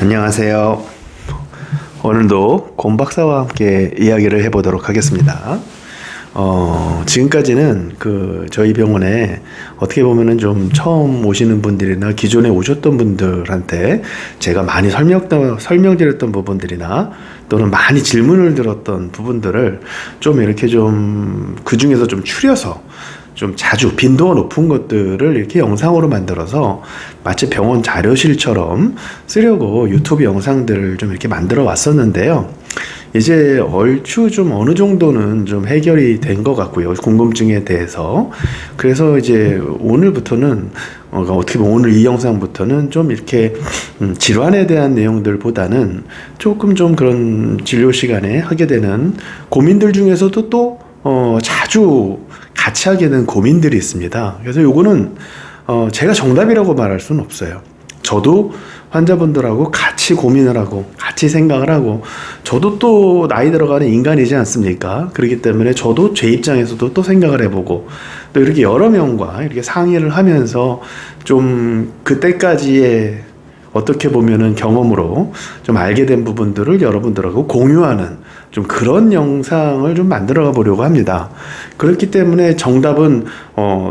안녕하세요. 오늘도 권 박사와 함께 이야기를 해보도록 하겠습니다. 지금까지는 저희 병원에 어떻게 보면은 좀 처음 오시는 분들이나 기존에 오셨던 분들한테 제가 많이 설명드렸던 부분들이나 또는 많이 질문을 들었던 부분들을 좀 이렇게 그 중에서 좀 추려서 좀 자주 빈도가 높은 것들을 이렇게 영상으로 만들어서 마치 병원 자료실처럼 쓰려고 유튜브 영상들을 좀 이렇게 만들어 왔었는데요. 이제 얼추 좀 어느 정도는 좀 해결이 된 것 같고요. 궁금증에 대해서. 그래서 이제 오늘부터는 어떻게 보면 오늘 이 영상부터는 좀 이렇게 질환에 대한 내용들보다는 조금 좀 그런 진료 시간에 하게 되는 고민들 중에서도 또 자주 같이 하게 되는 고민들이 있습니다. 그래서 요거는 제가 정답이라고 말할 수는 없어요. 저도 환자분들하고 같이 고민을 하고 같이 생각을 하고, 저도 또 나이 들어가는 인간이지 않습니까? 그렇기 때문에 저도 제 입장에서도 또 생각을 해보고, 또 이렇게 여러 명과 이렇게 상의를 하면서 좀 그때까지의 어떻게 보면은 경험으로 좀 알게 된 부분들을 여러분들하고 공유하는 좀 그런 영상을 좀 만들어 보려고 합니다. 그렇기 때문에 정답은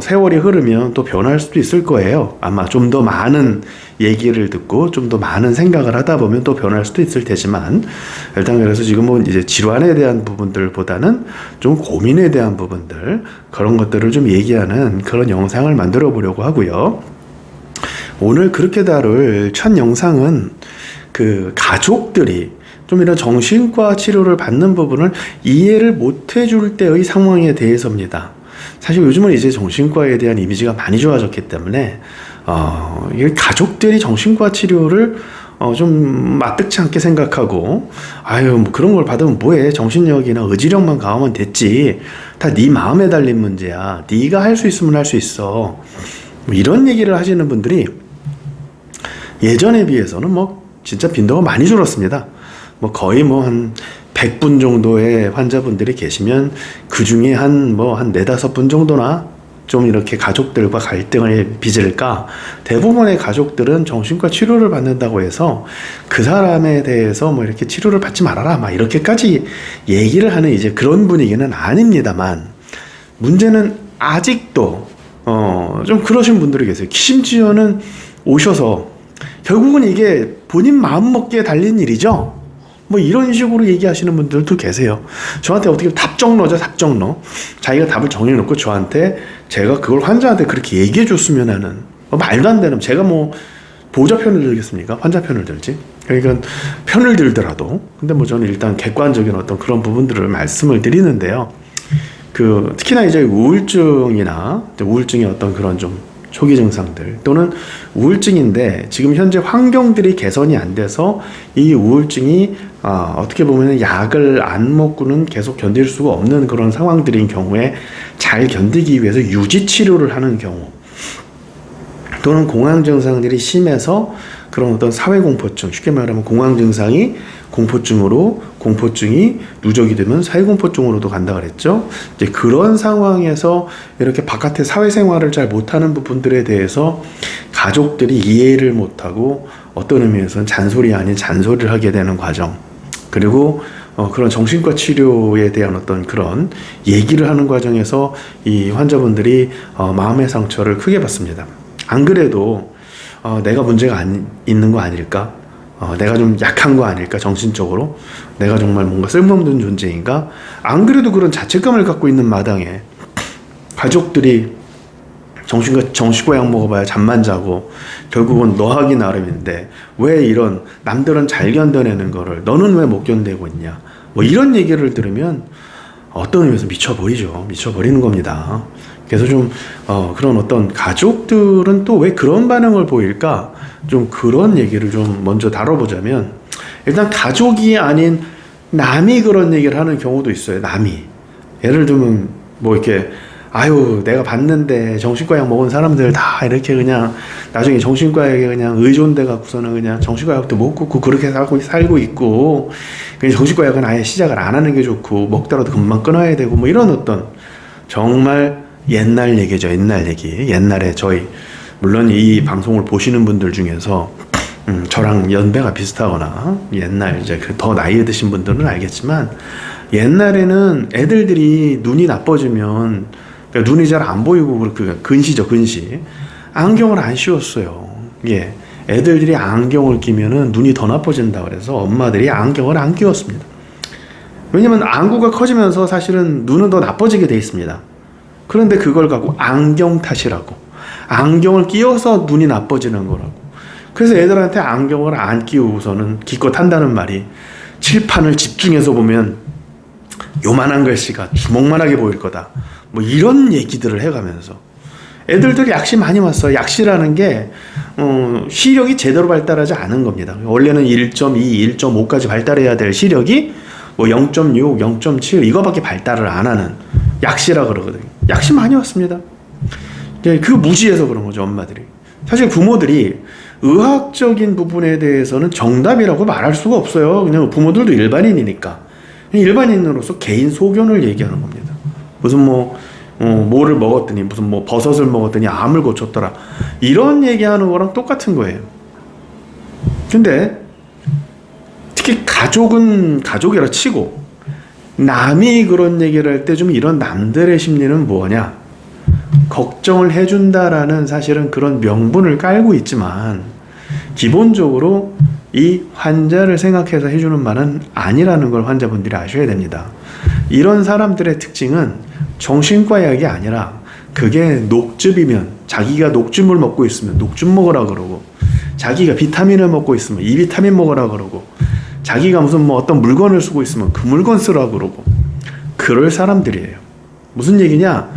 세월이 흐르면 또 변할 수도 있을 거예요. 아마 좀 더 많은 얘기를 듣고 좀 더 많은 생각을 하다 보면 또 변할 수도 있을 테지만, 일단 그래서 지금은 이제 질환에 대한 부분들보다는 좀 고민에 대한 부분들, 그런 것들을 좀 얘기하는 그런 영상을 만들어 보려고 하고요. 오늘 그렇게 다룰 첫 영상은 가족들이 좀 이런 정신과 치료를 받는 부분을 이해를 못 해줄 때의 상황에 대해서입니다. 사실 요즘은 이제 정신과에 대한 이미지가 많이 좋아졌기 때문에 가족들이 정신과 치료를 좀 마뜩치 않게 생각하고, 뭐 그런 걸 받으면 뭐해, 정신력이나 의지력만 강하면 됐지, 다 네 마음에 달린 문제야, 네가 할 수 있으면 할 수 있어, 뭐 이런 얘기를 하시는 분들이 예전에 비해서는 진짜 빈도가 많이 줄었습니다. 거의 한 100분 정도의 환자분들이 계시면 그 중에 한 4-5분 정도나 좀 이렇게 가족들과 갈등을 빚을까, 대부분의 가족들은 정신과 치료를 받는다고 해서 그 사람에 대해서 이렇게 치료를 받지 말아라 이렇게까지 얘기를 하는 이제 그런 분위기는 아닙니다만, 문제는 아직도 좀 그러신 분들이 계세요. 심지어는 오셔서 결국은 이게 본인 마음먹기에 달린 일이죠, 이런 식으로 얘기하시는 분들도 계세요. 저한테 어떻게 답정너죠, 답정너. 자기가 답을 정해놓고 저한테, 제가 그걸 환자한테 그렇게 얘기해 줬으면 하는, 말도 안 되는, 제가 보호자 편을 들겠습니까? 환자 편을 들지? 그러니까 편을 들더라도, 근데 저는 일단 객관적인 어떤 그런 부분들을 말씀을 드리는데요. 특히나 이제 우울증의 어떤 그런 좀 초기 증상들, 또는 우울증인데 지금 현재 환경들이 개선이 안 돼서 이 우울증이 어떻게 보면 약을 안 먹고는 계속 견딜 수가 없는 그런 상황들인 경우에 잘 견디기 위해서 유지 치료를 하는 경우, 또는 공황 증상들이 심해서 그런 어떤 사회공포증, 쉽게 말하면 공황 증상이 공포증이 누적이 되면 사회공포증으로도 간다 그랬죠. 이제 그런 상황에서 이렇게 바깥에 사회생활을 잘 못하는 부분들에 대해서 가족들이 이해를 못하고 어떤 의미에서는 잔소리 아닌 잔소리를 하게 되는 과정, 그리고 그런 정신과 치료에 대한 어떤 그런 얘기를 하는 과정에서 이 환자분들이 마음의 상처를 크게 받습니다. 안 그래도 내가 문제가 있는 거 아닐까? 내가 좀 약한 거 아닐까? 정신적으로 내가 정말 뭔가 쓸모없는 존재인가? 안 그래도 그런 자책감을 갖고 있는 마당에 가족들이 정신과 약 먹어봐야 잠만 자고 결국은 너 하기 나름인데 왜 이런, 남들은 잘 견뎌내는 거를 너는 왜 못 견디고 있냐, 이런 얘기를 들으면 어떤 의미에서 미쳐버리는 겁니다. 그래서 좀 그런 어떤 가족들은 또 왜 그런 반응을 보일까, 좀 그런 얘기를 좀 먼저 다뤄보자면, 일단 가족이 아닌 남이 그런 얘기를 하는 경우도 있어요. 남이, 예를 들면 이렇게 내가 봤는데 정신과 약 먹은 사람들 다 이렇게 그냥 나중에 정신과에 그냥 의존돼 갖고서는 그냥 정신과 약도 못 끊고 그렇게 살고 있고, 그냥 정신과 약은 아예 시작을 안 하는 게 좋고 먹더라도 금방 끊어야 되고 이런 어떤 정말 옛날 얘기죠. 옛날 얘기. 옛날에 물론 이 방송을 보시는 분들 중에서 저랑 연배가 비슷하거나 옛날 이제 더 나이 드신 분들은 알겠지만 옛날에는 애들들이 눈이 나빠지면 그러니까 눈이 잘 안 보이고 그렇게 근시죠, 근시. 안경을 안 씌웠어요. 예. 애들들이 안경을 끼면은 눈이 더 나빠진다 그래서 엄마들이 안경을 안 끼웠습니다. 왜냐면 안구가 커지면서 사실은 눈은 더 나빠지게 돼 있습니다. 그런데 그걸 갖고 안경 탓이라고. 안경을 끼워서 눈이 나빠지는 거라고. 그래서 애들한테 안경을 안 끼우고서는 기껏 한다는 말이 칠판을 집중해서 보면 요만한 글씨가 주먹만하게 보일 거다. 뭐 이런 얘기들을 해가면서 애들도 약시 많이 왔어요. 약시라는 게 시력이 제대로 발달하지 않은 겁니다. 원래는 1.2, 1.5까지 발달해야 될 시력이 뭐 0.6, 0.7 이거밖에 발달을 안 하는 약시라 그러거든요. 약시 많이 왔습니다. 그 무지해서 그런 거죠, 엄마들이. 사실 부모들이 의학적인 부분에 대해서는 정답이라고 말할 수가 없어요. 그냥 부모들도 일반인이니까. 일반인으로서 개인 소견을 얘기하는 겁니다. 무슨 뭐를 먹었더니 무슨 뭐 버섯을 먹었더니 암을 고쳤더라. 이런 얘기하는 거랑 똑같은 거예요. 근데 특히 가족은 가족이라 치고 남이 그런 얘기를 할 때 좀 이런 남들의 심리는 뭐냐? 걱정을 해준다라는 사실은 그런 명분을 깔고 있지만 기본적으로 이 환자를 생각해서 해주는 말은 아니라는 걸 환자분들이 아셔야 됩니다. 이런 사람들의 특징은 정신과 약이 아니라 그게 녹즙이면 자기가 녹즙을 먹고 있으면 녹즙 먹으라 그러고 자기가 비타민을 먹고 있으면 이 비타민 먹으라 그러고 자기가 무슨 뭐 어떤 물건을 쓰고 있으면 그 물건 쓰라 그러고 그럴 사람들이에요. 무슨 얘기냐?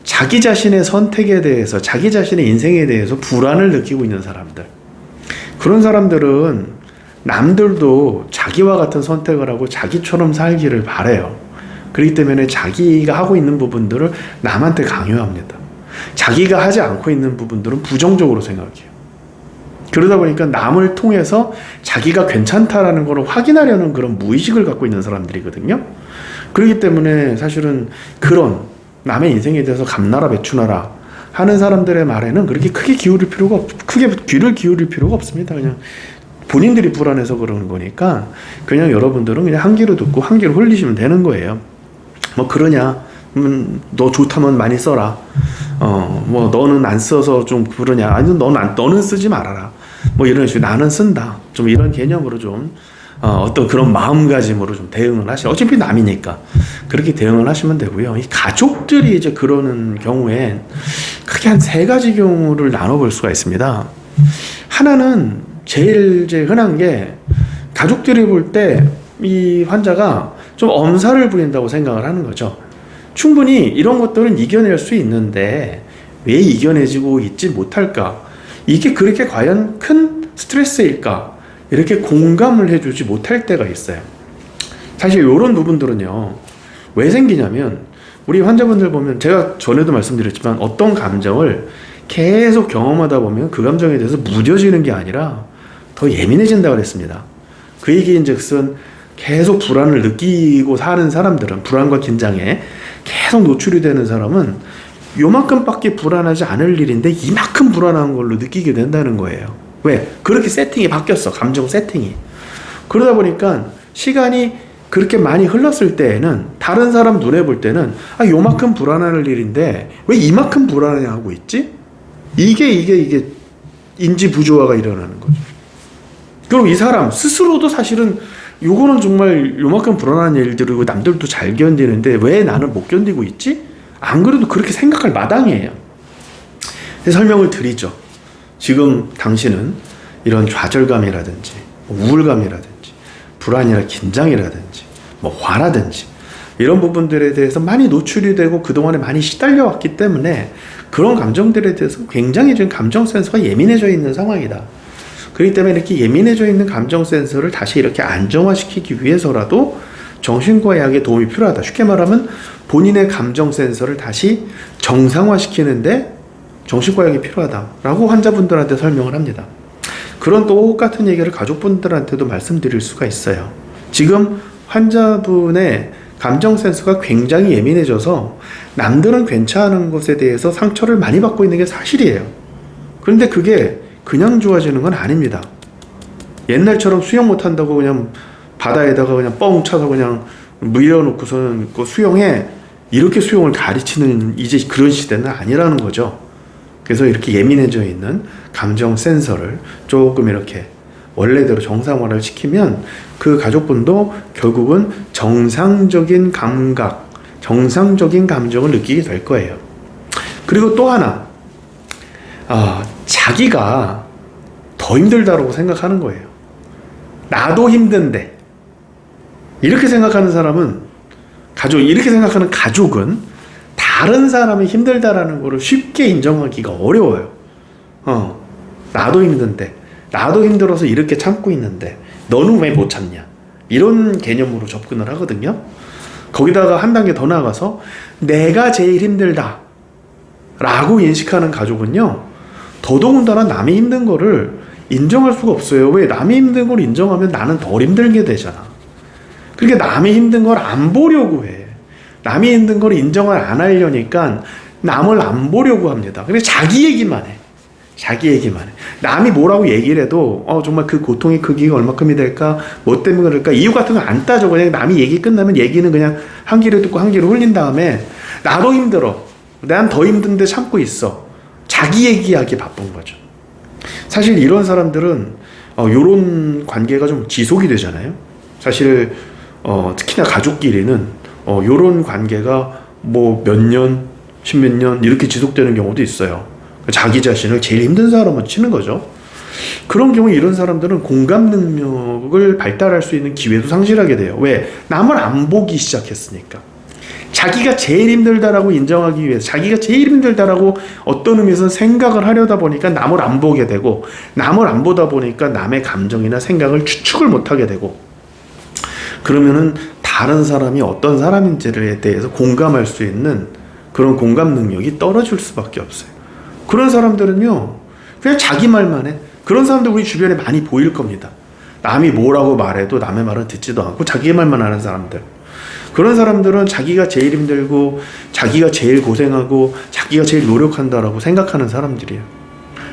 자기 자신의 선택에 대해서 자기 자신의 인생에 대해서 불안을 느끼고 있는 사람들. 그런 사람들은 남들도 자기와 같은 선택을 하고 자기처럼 살기를 바래요. 그렇기 때문에 자기가 하고 있는 부분들을 남한테 강요합니다. 자기가 하지 않고 있는 부분들은 부정적으로 생각해요. 그러다 보니까 남을 통해서 자기가 괜찮다라는 걸 확인하려는 그런 무의식을 갖고 있는 사람들이거든요. 그렇기 때문에 사실은 그런 남의 인생에 대해서 감나라 배추나라 하는 사람들의 말에는 그렇게 크게 귀를 기울일 필요가 없습니다. 그냥 본인들이 불안해서 그러는 거니까 그냥 여러분들은 그냥 한 귀로 듣고 한 귀로 흘리시면 되는 거예요. 뭐 그러냐? 너 좋다면 많이 써라. 뭐 너는 안 써서 좀 그러냐? 아니 너는 쓰지 말아라. 뭐 이런 식으로 나는 쓴다. 좀 이런 개념으로 좀 어떤 그런 마음가짐으로 좀 대응을 하시죠. 어차피 남이니까 그렇게 대응을 하시면 되고요. 이 가족들이 이제 그러는 경우엔 크게 한 세 가지 경우를 나눠볼 수가 있습니다. 하나는 제일 이제 흔한 게 가족들이 볼 때 이 환자가 좀 엄살을 부린다고 생각을 하는 거죠. 충분히 이런 것들은 이겨낼 수 있는데 왜 이겨내지고 있지 못할까? 이게 그렇게 과연 큰 스트레스일까? 이렇게 공감을 해주지 못할 때가 있어요. 사실 이런 부분들은요, 왜 생기냐면 우리 환자분들 보면 제가 전에도 말씀드렸지만 어떤 감정을 계속 경험하다 보면 그 감정에 대해서 무뎌지는 게 아니라 더 예민해진다고 그랬습니다. 그 얘기인즉슨 계속 불안을 느끼고 사는 사람들은, 불안과 긴장에 계속 노출이 되는 사람은 요만큼밖에 불안하지 않을 일인데 이만큼 불안한 걸로 느끼게 된다는 거예요. 왜? 그렇게 세팅이 바뀌었어. 감정 세팅이. 그러다 보니까 시간이 그렇게 많이 흘렀을 때에는 다른 사람 눈에 볼 때는 요만큼 불안할 일인데 왜 이만큼 불안해하고 있지? 이게 인지 부조화가 일어나는 거죠. 그럼 이 사람 스스로도 사실은 요거는 정말 요만큼 불안한 일들이고 남들도 잘 견디는데 왜 나는 못 견디고 있지? 안 그래도 그렇게 생각할 마당이에요. 설명을 드리죠. 지금 당신은 이런 좌절감이라든지 우울감이라든지 불안이나 긴장이라든지 뭐 화라든지 이런 부분들에 대해서 많이 노출이 되고 그동안에 많이 시달려 왔기 때문에 그런 감정들에 대해서 굉장히 지금 감정 센서가 예민해져 있는 상황이다. 그렇기 때문에 이렇게 예민해져 있는 감정 센서를 다시 이렇게 안정화시키기 위해서라도 정신과 약의 도움이 필요하다. 쉽게 말하면 본인의 감정 센서를 다시 정상화시키는데 정신과 약이 필요하다라고 환자분들한테 설명을 합니다. 그런 똑같은 얘기를 가족분들한테도 말씀드릴 수가 있어요. 지금 환자분의 감정 센서가 굉장히 예민해져서 남들은 괜찮은 것에 대해서 상처를 많이 받고 있는 게 사실이에요. 그런데 그게 그냥 좋아지는 건 아닙니다. 옛날처럼 수영 못한다고 그냥 바다에다가 그냥 뻥 차서 그냥 밀어놓고서는 그 수영해, 이렇게 수영을 가르치는 이제 그런 시대는 아니라는 거죠. 그래서 이렇게 예민해져 있는 감정 센서를 조금 이렇게 원래대로 정상화를 시키면 그 가족분도 결국은 정상적인 감각, 정상적인 감정을 느끼게 될 거예요. 그리고 또 하나, 자기가 더 힘들다고 생각하는 거예요. 나도 힘든데. 이렇게 생각하는 사람은, 이렇게 생각하는 가족은 다른 사람이 힘들다라는 거를 쉽게 인정하기가 어려워요. 나도 힘든데, 나도 힘들어서 이렇게 참고 있는데 너는 왜 못 참냐, 이런 개념으로 접근을 하거든요. 거기다가 한 단계 더 나아가서 내가 제일 힘들다 라고 인식하는 가족은요, 더더군다나 남이 힘든 거를 인정할 수가 없어요. 왜? 남이 힘든 걸 인정하면 나는 더 힘들게 되잖아. 그러니까 남이 힘든 걸 안 보려고 해. 남이 힘든 걸 인정을 안 하려니까 남을 안 보려고 합니다. 그래서 자기 얘기만 해. 자기 얘기만 해. 남이 뭐라고 얘기를 해도 정말 그 고통의 크기가 얼마큼이 될까, 뭐 때문에 그럴까, 이유 같은 거 안 따져. 그냥 남이 얘기 끝나면 얘기는 그냥 한 귀로 듣고 한 귀로 흘린 다음에 나도 힘들어, 난 더 힘든데 참고 있어, 자기 얘기하기 바쁜 거죠. 사실 이런 사람들은 요런 관계가 좀 지속이 되잖아요. 사실 특히나 가족끼리는 요런 관계가 뭐 몇 년, 십몇 년 이렇게 지속되는 경우도 있어요. 자기 자신을 제일 힘든 사람으로 치는 거죠. 그런 경우 이런 사람들은 공감 능력을 발달할 수 있는 기회도 상실하게 돼요. 왜? 남을 안 보기 시작했으니까. 자기가 제일 힘들다라고 인정하기 위해서, 자기가 제일 힘들다라고 어떤 의미에서 생각을 하려다 보니까 남을 안 보게 되고, 남을 안 보다 보니까 남의 감정이나 생각을 추측을 못하게 되고, 그러면은 다른 사람이 어떤 사람인지에 대해서 공감할 수 있는 그런 공감 능력이 떨어질 수밖에 없어요. 그런 사람들은요, 그냥 자기 말만 해. 그런 사람들 우리 주변에 많이 보일 겁니다. 남이 뭐라고 말해도 남의 말은 듣지도 않고 자기 말만 하는 사람들. 그런 사람들은 자기가 제일 힘들고, 자기가 제일 고생하고, 자기가 제일 노력한다라고 생각하는 사람들이에요.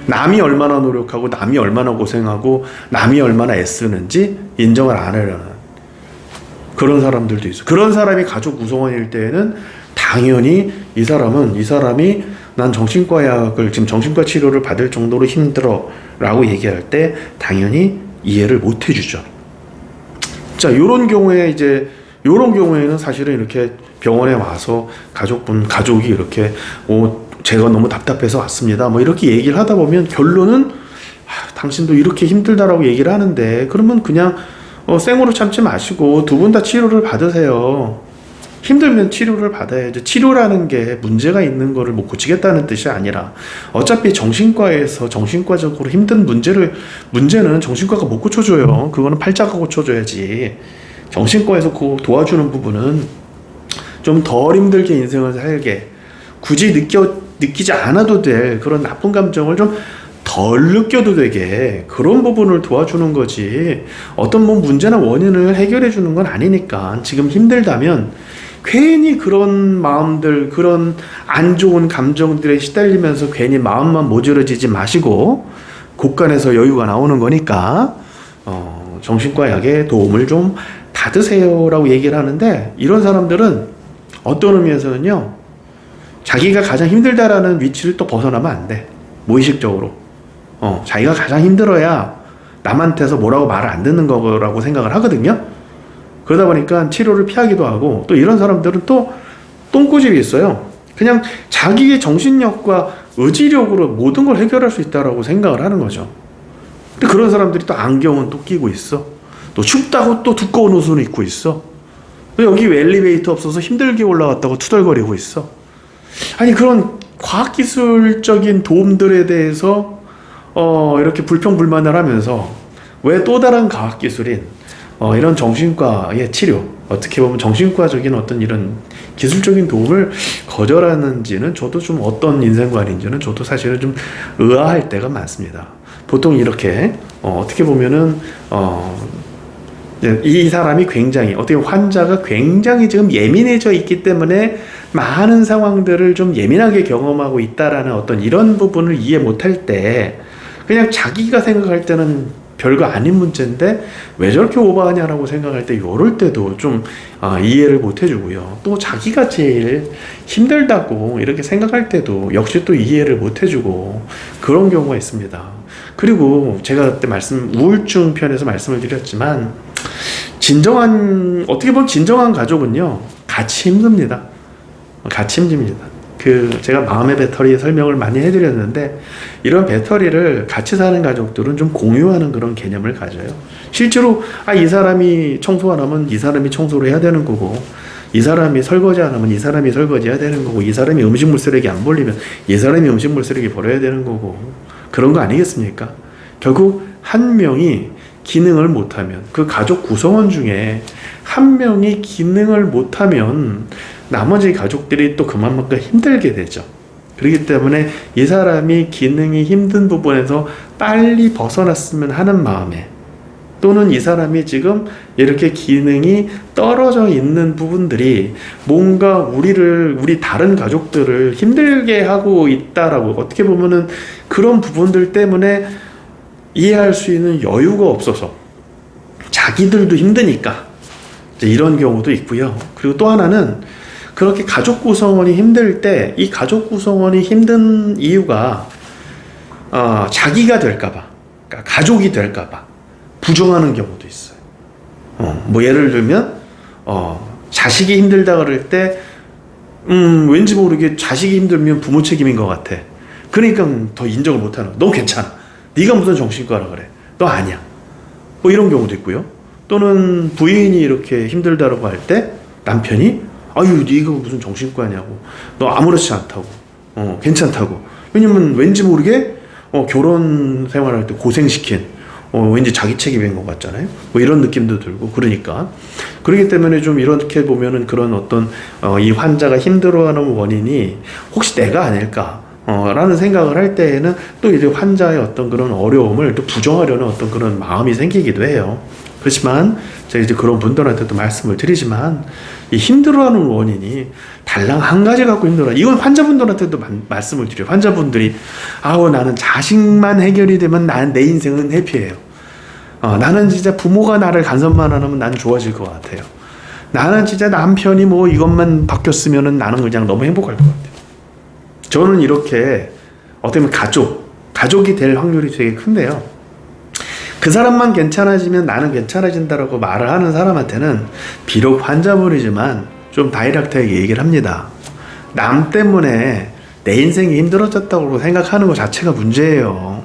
남이 얼마나 노력하고, 남이 얼마나 고생하고, 남이 얼마나 애쓰는지 인정을 안 하려는 그런 사람들도 있어요. 그런 사람이 가족 구성원일 때에는 당연히 이 사람이 난 정신과 약을, 지금 정신과 치료를 받을 정도로 힘들어 라고 얘기할 때 당연히 이해를 못 해주죠. 자, 요런 경우에는 사실은 이렇게 병원에 와서 가족이 이렇게 제가 너무 답답해서 왔습니다, 뭐 이렇게 얘기를 하다 보면 결론은 당신도 이렇게 힘들다라고 얘기를 하는데, 그러면 그냥 생으로 참지 마시고 두 분 다 치료를 받으세요. 힘들면 치료를 받아야죠. 치료라는 게 문제가 있는 거를 뭐 고치겠다는 뜻이 아니라, 어차피 정신과에서 정신과적으로 힘든 문제는 정신과가 못 고쳐줘요. 그거는 팔자가 고쳐줘야지. 정신과에서 그 도와주는 부분은 좀 덜 힘들게 인생을 살게, 굳이 느끼지 않아도 될 그런 나쁜 감정을 좀 덜 느껴도 되게 그런 부분을 도와주는 거지, 어떤 뭐 문제나 원인을 해결해 주는 건 아니니까. 지금 힘들다면 괜히 그런 마음들, 그런 안 좋은 감정들에 시달리면서 괜히 마음만 모질러지지 마시고, 곳간에서 여유가 나오는 거니까 정신과 약의 도움을 좀 받으세요 라고 얘기를 하는데, 이런 사람들은 어떤 의미에서는요, 자기가 가장 힘들다라는 위치를 또 벗어나면 안 돼. 무의식적으로 자기가 가장 힘들어야 남한테서 뭐라고 말을 안 듣는 거라고 생각을 하거든요. 그러다 보니까 치료를 피하기도 하고, 또 이런 사람들은 또 똥꼬집이 있어요. 그냥 자기의 정신력과 의지력으로 모든 걸 해결할 수 있다라고 생각을 하는 거죠. 근데 그런 사람들이 또 안경은 또 끼고 있어. 또 춥다고 또 두꺼운 옷을 입고 있어. 여기 왜 엘리베이터 없어서 힘들게 올라갔다고 투덜거리고 있어. 아니, 그런 과학기술적인 도움들에 대해서 이렇게 불평불만을 하면서, 왜 또 다른 과학기술인 이런 정신과의 치료, 어떻게 보면 정신과적인 어떤 이런 기술적인 도움을 거절하는지는 저도 좀, 어떤 인생관인지는 저도 사실은 좀 의아할 때가 많습니다. 보통 이렇게 어떻게 보면은 이 사람이 굉장히, 어떻게 환자가 굉장히 지금 예민해져 있기 때문에 많은 상황들을 좀 예민하게 경험하고 있다라는 어떤 이런 부분을 이해 못할 때, 그냥 자기가 생각할 때는 별거 아닌 문제인데 왜 저렇게 오버하냐라고 생각할 때 요럴 때도 좀 이해를 못 해주고요. 또 자기가 제일 힘들다고 이렇게 생각할 때도 역시 또 이해를 못 해주고 그런 경우가 있습니다. 그리고 제가 그때 우울증 편에서 말씀을 드렸지만 어떻게 보면 진정한 가족은요, 같이 힘듭니다. 같이 힘듭니다. 제가 마음의 배터리 설명을 많이 해드렸는데, 이런 배터리를 같이 사는 가족들은 좀 공유하는 그런 개념을 가져요. 실제로, 이 사람이 청소 안 하면 이 사람이 청소를 해야 되는 거고, 이 사람이 설거지 안 하면 이 사람이 설거지 해야 되는 거고, 이 사람이 음식물 쓰레기 안 버리면 이 사람이 음식물 쓰레기 버려야 되는 거고, 그런 거 아니겠습니까? 결국 한 명이 기능을 못하면, 그 가족 구성원 중에 한 명이 기능을 못하면 나머지 가족들이 또 그만큼 힘들게 되죠. 그렇기 때문에 이 사람이 기능이 힘든 부분에서 빨리 벗어났으면 하는 마음에, 또는 이 사람이 지금 이렇게 기능이 떨어져 있는 부분들이 뭔가 우리 다른 가족들을 힘들게 하고 있다라고, 어떻게 보면은 그런 부분들 때문에 이해할 수 있는 여유가 없어서 자기들도 힘드니까 이런 경우도 있고요. 그리고 또 하나는, 그렇게 가족 구성원이 힘들 때 이 가족 구성원이 힘든 이유가 자기가 될까봐, 그러니까 가족이 될까봐 부정하는 경우도 있어요. 뭐 예를 들면 자식이 힘들다 그럴 때 왠지 모르게 자식이 힘들면 부모 책임인 것 같아. 그러니까 더 인정을 못하는 거야. 너 괜찮아. 네가 무슨 정신과라 그래. 너 아니야. 뭐 이런 경우도 있고요. 또는 부인이 이렇게 힘들다라고 할 때 남편이 아유, 네가 무슨 정신과냐고, 너 아무렇지 않다고, 괜찮다고. 왜냐면 왠지 모르게 결혼 생활할 때 고생시킨, 왠지 자기 책임인 것 같잖아요. 뭐 이런 느낌도 들고. 그러니까 그렇기 때문에 좀 이렇게 보면은 그런 어떤 이 환자가 힘들어하는 원인이 혹시 내가 아닐까 라는 생각을 할 때에는 또 이제 환자의 어떤 그런 어려움을 또 부정하려는 어떤 그런 마음이 생기기도 해요. 그렇지만 제가 이제 그런 분들한테도 말씀을 드리지만, 이 힘들어하는 원인이 달랑 한 가지 갖고 힘들어. 이건 환자분들한테도 말씀을 드려요. 환자분들이 나는 자식만 해결이 되면 내 인생은 해피해요. 나는 진짜 부모가 나를 간섭만 안 하면 난 좋아질 것 같아요. 나는 진짜 남편이 뭐 이것만 바뀌었으면은 나는 그냥 너무 행복할 것 같아요. 저는 이렇게 어떻게 보면 가족이 될 확률이 되게 큰데요. 그 사람만 괜찮아지면 나는 괜찮아진다라고 말을 하는 사람한테는 비록 환자분이지만 좀 다이렉트하게 얘기를 합니다. 남 때문에 내 인생이 힘들어졌다고 생각하는 것 자체가 문제예요.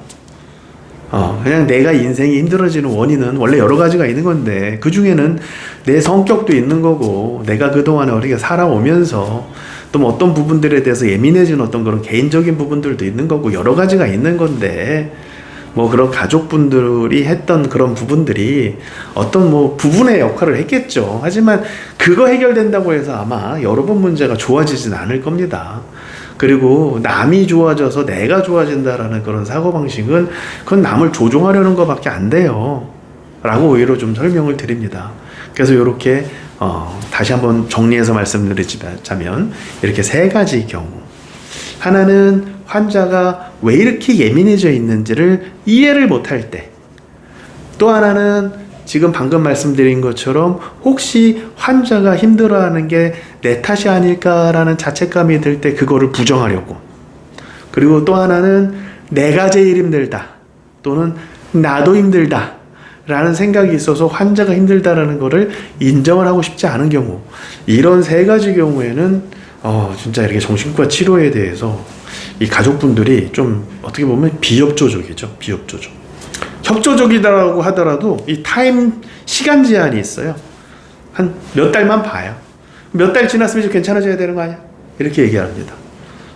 그냥 내가 인생이 힘들어지는 원인은 원래 여러 가지가 있는 건데, 그 중에는 내 성격도 있는 거고, 내가 그동안에 어떻게 살아오면서 또 뭐 어떤 부분들에 대해서 예민해지는 어떤 그런 개인적인 부분들도 있는 거고, 여러 가지가 있는 건데, 뭐 그런 가족분들이 했던 그런 부분들이 어떤 뭐 부분의 역할을 했겠죠. 하지만 그거 해결된다고 해서 아마 여러분 문제가 좋아지진 않을 겁니다. 그리고 남이 좋아져서 내가 좋아진다라는 그런 사고방식은 그건 남을 조종하려는 것밖에 안 돼요 라고 오히려 좀 설명을 드립니다. 그래서 이렇게 다시 한번 정리해서 말씀드리자면, 이렇게 세 가지 경우, 하나는 환자가 왜 이렇게 예민해져 있는지를 이해를 못할 때, 또 하나는 지금 방금 말씀드린 것처럼 혹시 환자가 힘들어하는 게 내 탓이 아닐까라는 자책감이 들 때 그거를 부정하려고, 그리고 또 하나는 내가 제일 힘들다 또는 나도 힘들다 라는 생각이 있어서 환자가 힘들다라는 거를 인정을 하고 싶지 않은 경우, 이런 세 가지 경우에는 진짜 이렇게 정신과 치료에 대해서 이 가족분들이 좀 어떻게 보면 비협조적이죠. 비협조적. 협조적이라고 하더라도 이 시간 제한이 있어요. 한 몇 달만 봐요. 몇 달 지났으면 이제 괜찮아져야 되는 거 아니야? 이렇게 얘기합니다.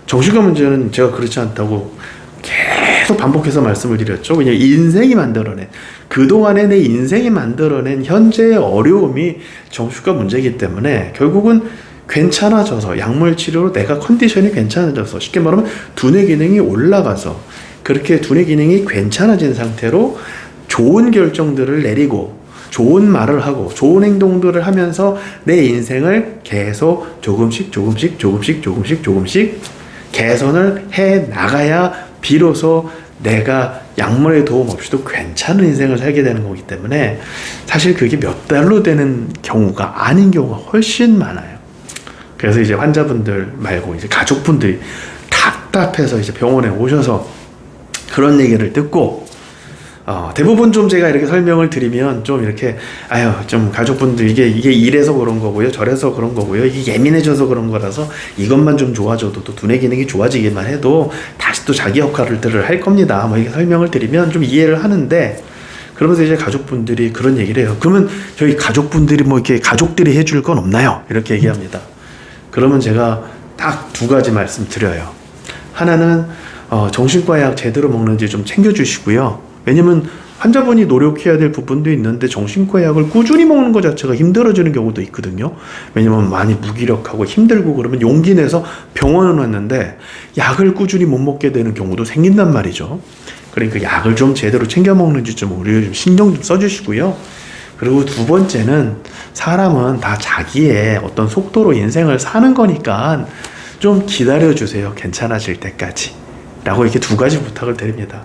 정신과 문제는 제가 그렇지 않다고 계속 반복해서 말씀을 드렸죠. 왜냐면 인생이 만들어낸, 그동안에 내 인생이 만들어낸 현재의 어려움이 정신과 문제이기 때문에 결국은 괜찮아져서, 약물 치료로 내가 컨디션이 괜찮아져서, 쉽게 말하면 두뇌 기능이 올라가서, 그렇게 두뇌 기능이 괜찮아진 상태로 좋은 결정들을 내리고 좋은 말을 하고 좋은 행동들을 하면서 내 인생을 계속 조금씩 개선을 해 나가야 비로소 내가 약물의 도움 없이도 괜찮은 인생을 살게 되는 거기 때문에 사실 그게 몇 달로 되는 경우가 아닌 경우가 훨씬 많아요. 그래서 이제 환자분들 말고 이제 가족분들이 답답해서 이제 병원에 오셔서 그런 얘기를 듣고 대부분 좀 제가 이렇게 설명을 드리면 좀 이렇게 아유 좀 가족분들 이게 이래서 그런 거고요 저래서 그런 거고요 이게 예민해져서 그런 거라서 이것만 좀 좋아져도 또 두뇌 기능이 좋아지기만 해도 다시 또 자기 역할들을 할 겁니다 뭐 이렇게 설명을 드리면 좀 이해를 하는데 그러면서 이제 가족분들이 그런 얘기를 해요. 그러면 저희 가족분들이 뭐 이렇게 가족들이 해줄 건 없나요? 이렇게 얘기합니다. 그러면 제가 딱 두 가지 말씀 드려요. 하나는 정신과 약 제대로 먹는지 좀 챙겨주시고요. 왜냐면 환자분이 노력해야 될 부분도 있는데 정신과 약을 꾸준히 먹는 것 자체가 힘들어지는 경우도 있거든요. 왜냐면 많이 무기력하고 힘들고 그러면 용기 내서 병원을 왔는데 약을 꾸준히 못 먹게 되는 경우도 생긴단 말이죠. 그러니까 약을 좀 제대로 챙겨 먹는지 좀 우리 좀 신경 좀 써주시고요. 그리고 두 번째는 사람은 다 자기의 어떤 속도로 인생을 사는 거니까 좀 기다려주세요. 괜찮아질 때까지. 라고 이렇게 두 가지 부탁을 드립니다.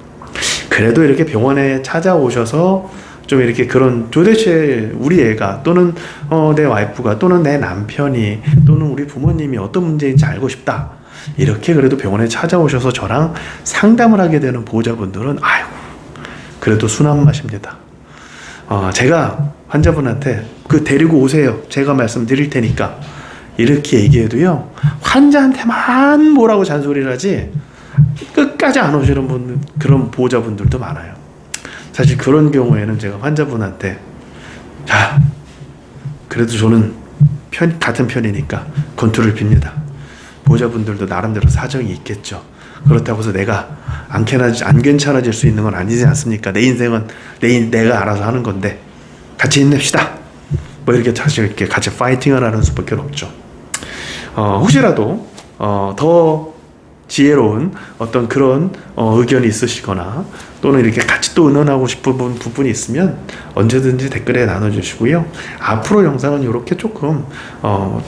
그래도 이렇게 병원에 찾아오셔서 좀 이렇게 그런 도대체 우리 애가 또는 내 와이프가 또는 내 남편이 또는 우리 부모님이 어떤 문제인지 알고 싶다. 이렇게 그래도 병원에 찾아오셔서 저랑 상담을 하게 되는 보호자분들은 아이고 그래도 순한 맛입니다. 제가 환자분한테 그 데리고 오세요. 제가 말씀드릴 테니까 이렇게 얘기해도요 환자한테만 뭐라고 잔소리를 하지 끝까지 안 오시는 분 그런 보호자분들도 많아요. 사실 그런 경우에는 제가 환자분한테 자 그래도 저는 같은 편이니까 건투를 빕니다. 보호자분들도 나름대로 사정이 있겠죠. 그렇다고 해서 내가 안 괜찮아질 수 있는 건 아니지 않습니까? 내 인생은 내가 알아서 하는 건데 같이 힘냅시다. 뭐 이렇게 사실 이렇게 같이 파이팅을 하는 수밖에 없죠. 혹시라도 더 지혜로운 어떤 그런 의견이 있으시거나 또는 이렇게 같이 또 의논하고 싶은 부분이 있으면 언제든지 댓글에 나눠주시고요. 앞으로 영상은 이렇게 조금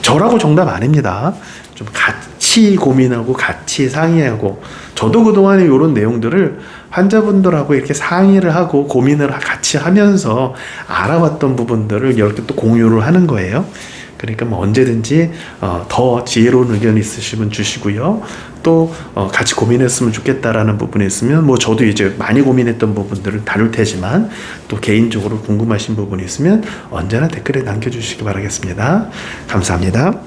저라고 정답 아닙니다. 좀 같이 고민하고 같이 상의하고 저도 그동안에 이런 내용들을 환자분들하고 이렇게 상의를 하고 고민을 같이 하면서 알아봤던 부분들을 이렇게 또 공유를 하는 거예요. 그러니까 뭐 언제든지 더 지혜로운 의견이 있으시면 주시고요. 또 같이 고민했으면 좋겠다라는 부분이 있으면 뭐 저도 이제 많이 고민했던 부분들을 다룰 테지만 또 개인적으로 궁금하신 부분이 있으면 언제나 댓글에 남겨주시기 바라겠습니다. 감사합니다.